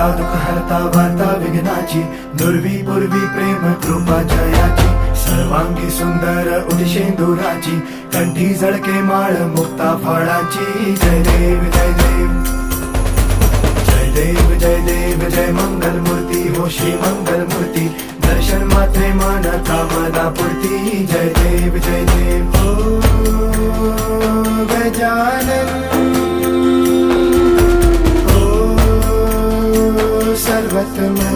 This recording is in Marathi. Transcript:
हरता दुःख हरता वार्ता विघ्नाची, दुर्वी पूर्वी प्रेम कृपा जयाची, सर्वांगी सुंदर उदिशेंदुराची, कंठी झळके माळ मुक्ता फळाची. जय देव जय देव जय देव जय देव जय मंगल मूर्ती हो श्री मंगल मूर्ती, दर्शन मात्रे मन कामना पूर्ती. जय देव जय देव हो गजानन हो सर्वतमन.